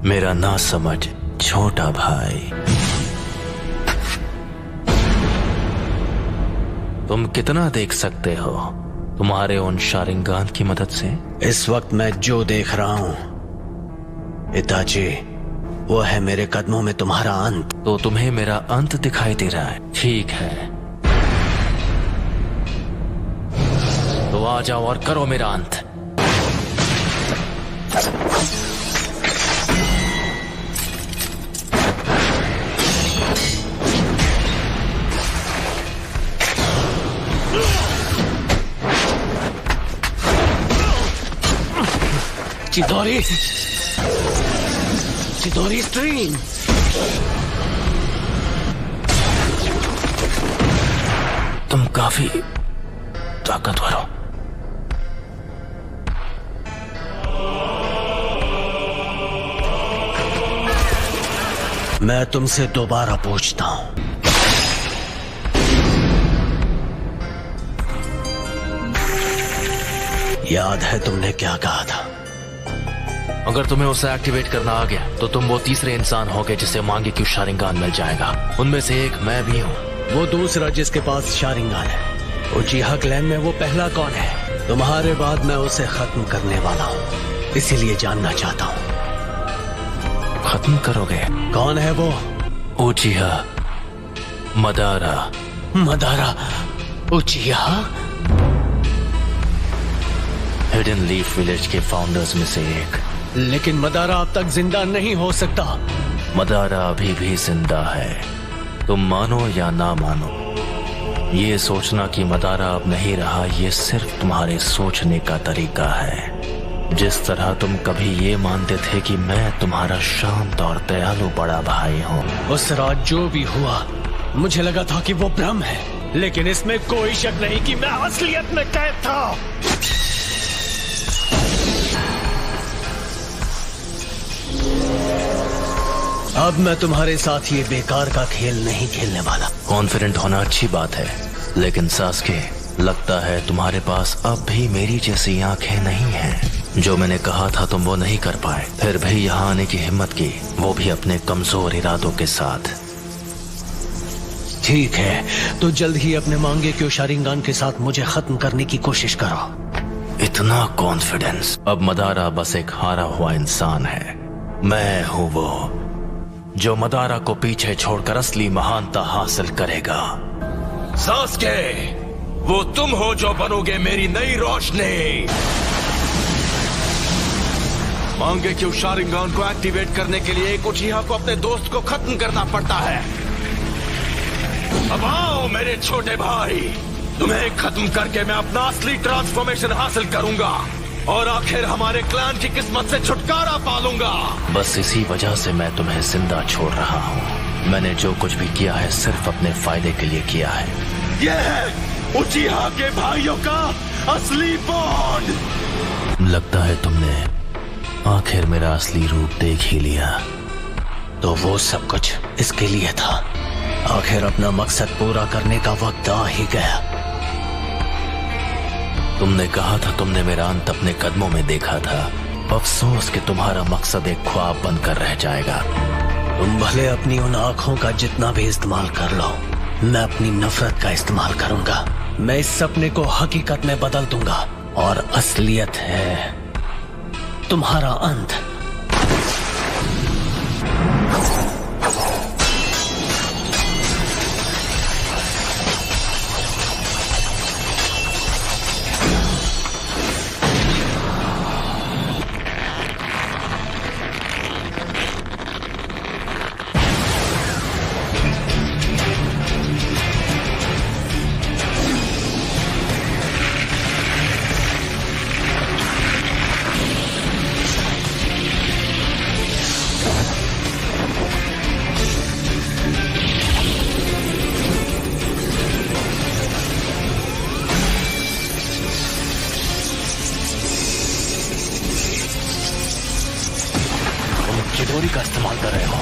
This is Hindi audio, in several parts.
मेरा ना समझ छोटा भाई, तुम कितना देख सकते हो तुम्हारे उन शारिंगान की मदद से? इस वक्त मैं जो देख रहा हूं इताची, वो है मेरे कदमों में तुम्हारा अंत। तो तुम्हें मेरा अंत दिखाई दे रहा है? ठीक है, तो आ जाओ और करो मेरा अंत। चिदोरी, चिदोरी स्ट्रीम। तुम काफी ताकतवर हो। मैं तुमसे दोबारा पूछता हूं, याद है तुमने क्या कहा था? अगर तुम्हें उसे एक्टिवेट करना आ गया तो तुम वो तीसरे इंसान होगे जिसे मांगे क्यों शारिंगान मिल जाएगा। उनमें से एक मैं भी हूँ। वो दूसरा जिसके पास शारिंगान है, उचिहा क्लैन में वो पहला कौन है? तुम्हारे बाद मैं उसे खत्म करने वाला हूँ, इसीलिए जानना चाहता हूँ। खत्म करोगे? कौन है वो? उचिहा Madara. Madara उचिहा? Hidden leaf village के फाउंडर्स में से एक। लेकिन मदारा अब तक जिंदा नहीं हो सकता। मदारा अभी भी जिंदा है, तुम मानो या ना मानो। ये सोचना कि मदारा अब नहीं रहा, ये सिर्फ तुम्हारे सोचने का तरीका है। जिस तरह तुम कभी ये मानते थे कि मैं तुम्हारा शांत और दयालु बड़ा भाई हूँ। उस रात जो भी हुआ, मुझे लगा था कि वो भ्रम है, लेकिन इसमें कोई शक नहीं कि मैं असलियत में कैद था। अब मैं तुम्हारे साथ ये बेकार का खेल नहीं खेलने वाला। कॉन्फिडेंट होना अच्छी बात है, लेकिन सास्के, लगता है तुम्हारे पास अब भी मेरी जैसी आंखें नहीं हैं। जो मैंने कहा था तुम वो नहीं कर पाए, फिर भी यहाँ आने की हिम्मत की, वो भी अपने कमजोर इरादों के साथ। ठीक है, तो जल्द ही अपने मांगे क्यों शारिंगान के साथ मुझे खत्म करने की कोशिश करो। इतना कॉन्फिडेंस? अब मदारा बस एक हारा हुआ इंसान है। मैं हूँ वो जो मदारा को पीछे छोड़कर असली महानता हासिल करेगा। सास्के, वो तुम हो जो बनोगे मेरी नई रोशनी। मांगे क्यों शारिंगान को एक्टिवेट करने के लिए एक उचिहा को अपने दोस्त को खत्म करना पड़ता है। अब आओ मेरे छोटे भाई, तुम्हें खत्म करके मैं अपना असली ट्रांसफॉर्मेशन हासिल करूंगा और आखिर हमारे क्लैन की किस्मत से छुटकारा पालूंगा। बस इसी वजह से मैं तुम्हें जिंदा छोड़ रहा हूँ। मैंने जो कुछ भी किया है सिर्फ अपने फायदे के लिए किया है। यह है उचिहा के भाइयों का असली बॉन्ड। लगता है तुमने आखिर मेरा असली रूप देख ही लिया। तो वो सब कुछ इसके लिए था। आखिर अपना मकसद पूरा करने का वक्त आ ही गया। तुमने कहा था तुमने मेरा अंत अपने कदमों में देखा था। अफसोस कि तुम्हारा मकसद एक ख्वाब बनकर रह जाएगा। तुम भले अपनी उन आंखों का जितना भी इस्तेमाल कर लो, मैं अपनी नफरत का इस्तेमाल करूंगा। मैं इस सपने को हकीकत में बदल दूंगा और असलियत है तुम्हारा अंत। चिदोरी का इस्तेमाल कर रहे हो।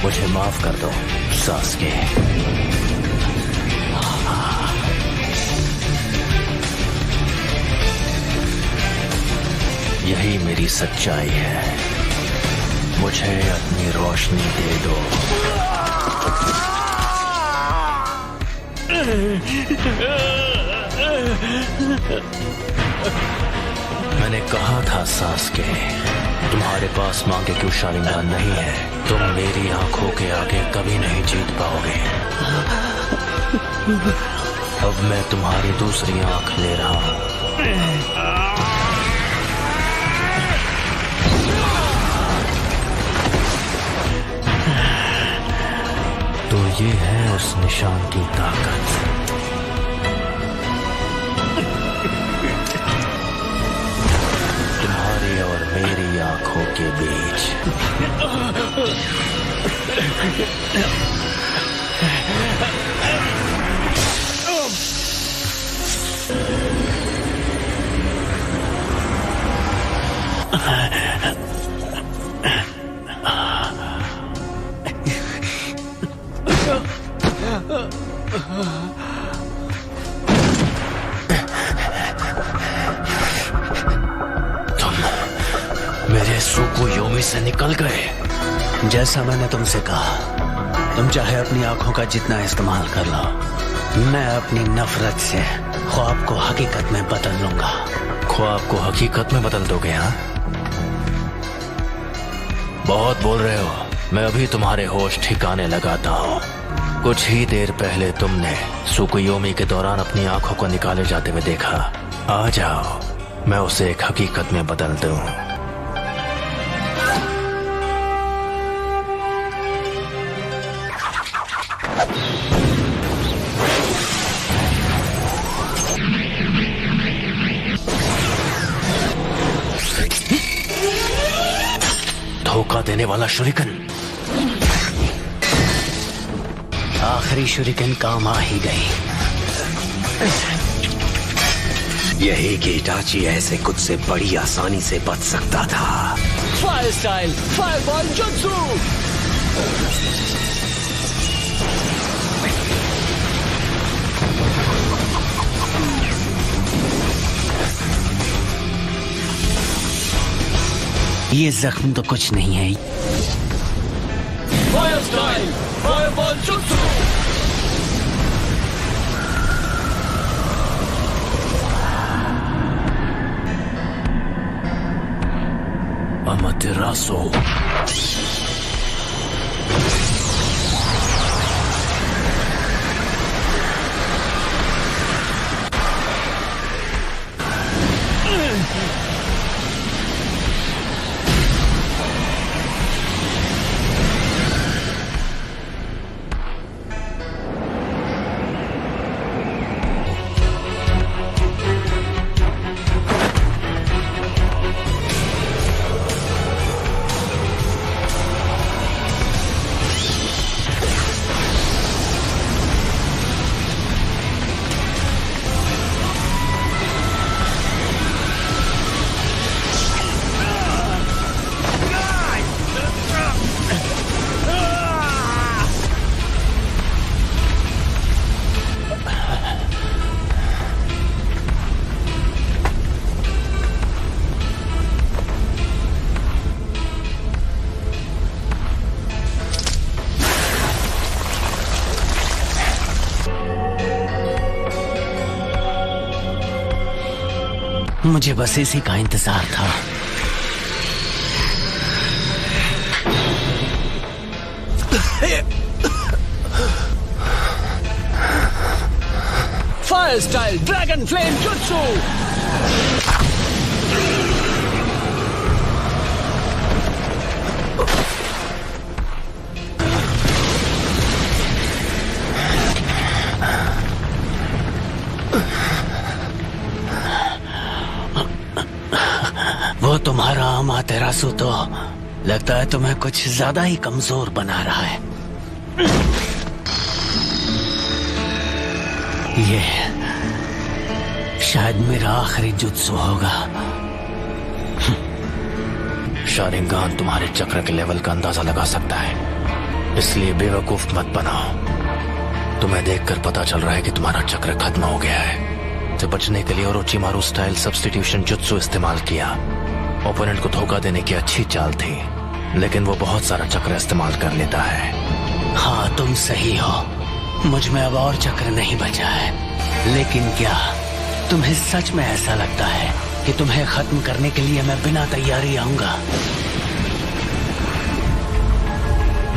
मुझे माफ कर दो सास्के। यही मेरी सच्चाई है। मुझे अपनी रोशनी दे दो। मैंने कहा था सास्के, तुम्हारे पास मांगे क्यों शारिंगान नहीं है। तुम मेरी आंखों के आगे कभी नहीं जीत पाओगे। अब मैं तुम्हारी दूसरी आंख ले रहा हूं। तो ये है उस निशान की ताकत। तुम्हारी और मेरी आंखों के बीच। मेरे सुकुयोमी से निकल गए। जैसा मैंने तुमसे कहा, तुम चाहे अपनी आंखों का जितना इस्तेमाल कर लो, मैं अपनी नफरत से ख्वाब को हकीकत में बदल लूंगा। ख्वाब को हकीकत में बदल दोगे? हाँ, बहुत बोल रहे हो। मैं अभी तुम्हारे होश ठिकाने लगाता हूँ। कुछ ही देर पहले तुमने सुकुयोमी के दौरान अपनी आंखों को निकाले जाते हुए देखा। आ जाओ, मैं उसे एक हकीकत में बदल दूं। धोखा देने वाला शुरिकन। आखिरी शुरिकन काम आ ही गई। यही कि इटाची ऐसे कुछ से बड़ी आसानी से बच सकता था। फायर स्टाइल फायरबॉल जुत्सु। ये जख्म तो कुछ नहीं है। फायर स्टाइल फायरबॉल जुत्सु। अमातेरासु। मुझे बस इसी का इंतजार था। फायर स्टाइल ड्रैगन फ्लेम जुत्सु। वो तुम्हारा अमातेरासु तो लगता है तुम्हें कुछ ज्यादा ही कमजोर बना रहा है। ये शायद मेरा आखिरी जुत्सु होगा। शारिंगान तुम्हारे चक्र के लेवल का अंदाजा लगा सकता है। इसलिए बेवकूफ मत बनाओ। तुम्हें देखकर पता चल रहा है कि तुम्हारा चक्र खत्म हो गया है। तो बचने के लिए ओरोचिमारू स्टाइल सब्स्टिट्यूशन जुत्सु इस्तेमाल किया। ओपोनेंट को धोखा देने की अच्छी चाल थी, लेकिन वो बहुत सारा चक्र इस्तेमाल कर लेता है। हाँ, तुम सही हो, मुझ में अब और चक्र नहीं बचा है। लेकिन क्या तुम्हें सच में ऐसा लगता है कि तुम्हें खत्म करने के लिए मैं बिना तैयारी आऊंगा?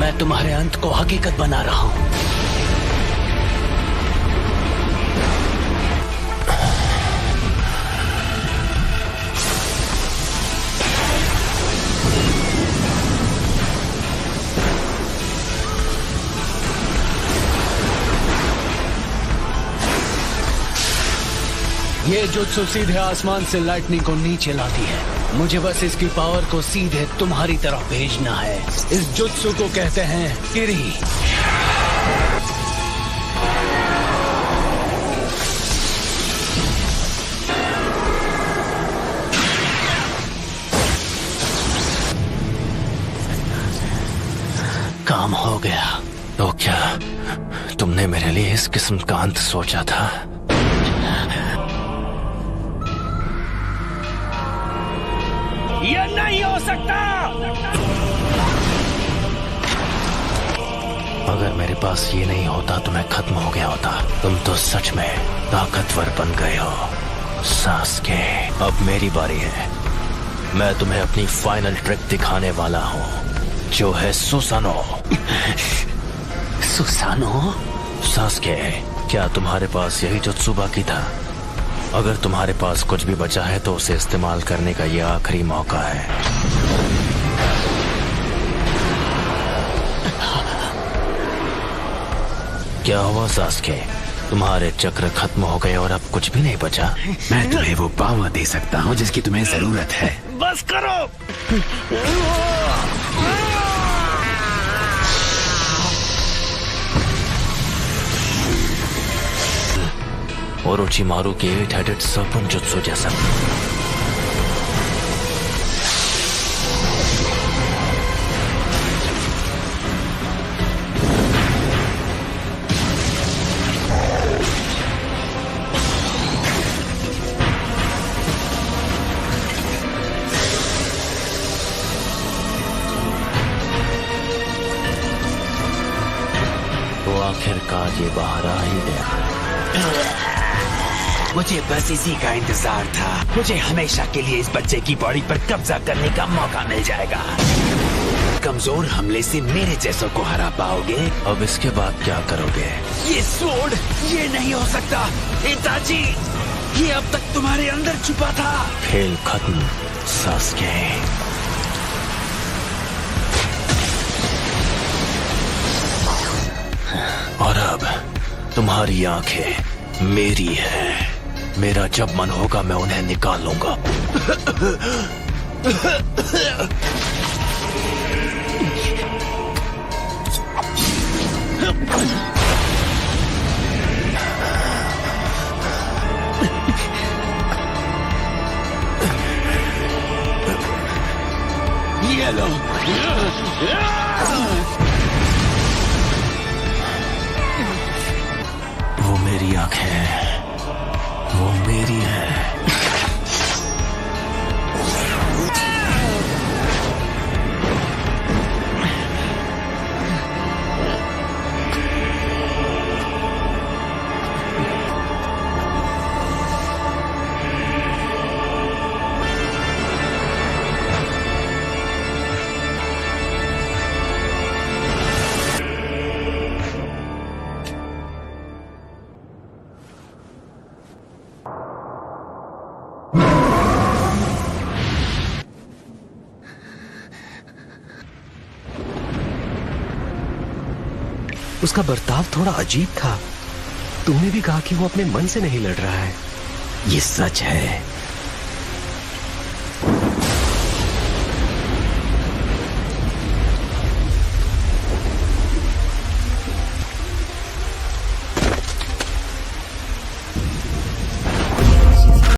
मैं तुम्हारे अंत को हकीकत बना रहा हूं। ये जुत्सु सीधे आसमान से लाइटनिंग को नीचे लाती है। मुझे बस इसकी पावर को सीधे तुम्हारी तरफ भेजना है। इस जुत्सु को कहते हैं किरी। काम हो गया। तो क्या तुमने मेरे लिए इस किस्म का अंत सोचा था? ये नहीं हो सकता। अगर मेरे पास ये नहीं होता तो मैं खत्म हो गया होता। तुम तो सच में ताकतवर बन गए हो सास्के। अब मेरी बारी है। मैं तुम्हें अपनी फाइनल ट्रिक दिखाने वाला हूँ, जो है सुसानो। सुसानो? सास्के, क्या तुम्हारे पास यही जुत्सु बाकी था? अगर तुम्हारे पास कुछ भी बचा है तो उसे इस्तेमाल करने का ये आखिरी मौका है। क्या हुआ सास्के? तुम्हारे चक्र खत्म हो गए और अब कुछ भी नहीं बचा? मैं तुम्हें वो पावर दे सकता हूँ जिसकी तुम्हें जरूरत है। बस करो। ओरोचिमारू के 8-headed serpent जुत्सु जैसा। तो आखिरकार ये बाहर आ ही गया। मुझे बस इसी का इंतजार था। मुझे हमेशा के लिए इस बच्चे की बॉडी पर कब्जा करने का मौका मिल जाएगा। कमजोर हमले से मेरे जैसों को हरा पाओगे। अब इसके बाद क्या करोगे? ये स्वॉर्ड, ये नहीं हो सकता। इताची, ये अब तक तुम्हारे अंदर छुपा था। खेल खत्म सास्के। और अब तुम्हारी आंखें मेरी है। मेरा जब मन होगा मैं उन्हें निकाल लूंगा। ये लो। वो मेरी आंखें हैं, वो मेरी है। उसका बर्ताव थोड़ा अजीब था। तुमने भी कहा कि वो अपने मन से नहीं लड़ रहा है। ये सच है।